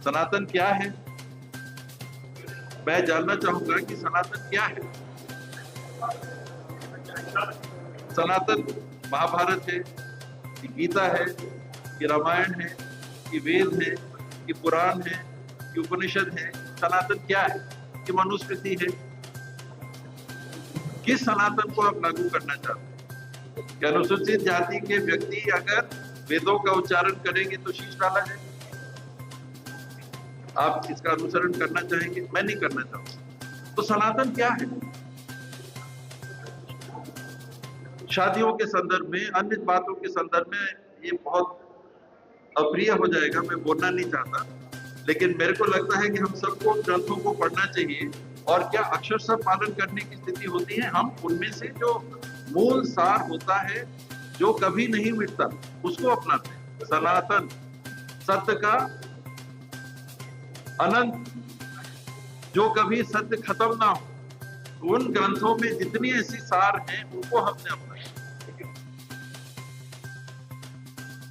सनातन क्या है? मैं जानना चाहूंगा कि सनातन क्या है। सनातन महाभारत है कि गीता है कि रामायण है कि वेद है कि पुराण है कि उपनिषद है? सनातन क्या है? कि मनुस्मृति है? किस सनातन को आप लागू करना चाहते हैं? कि अनुसूचित जाति के व्यक्ति अगर वेदों का उच्चारण करेंगे तो शीश डाला जाएगा? आप इसका अनुसरण करना चाहेंगे? मैं नहीं करना चाहूंगा। तो सनातन क्या है? शादियों के संदर्भ में, अन्य बातों के संदर्भ में ये बहुत अप्रिय हो जाएगा, मैं बोलना नहीं चाहता, लेकिन मेरे को लगता है कि हम सबको ग्रंथों को पढ़ना चाहिए और क्या अक्षरशः पालन करने की स्थिति होती है, हम उनमें से जो मूल सार होता है, जो कभी नहीं मिटता, उसको अपनाते हैं। सनातन, सत्य का अनंत, जो कभी सत्य खत्म ना हो, उन ग्रंथों में जितनी ऐसी सार हैं उनको हमने अपनाया।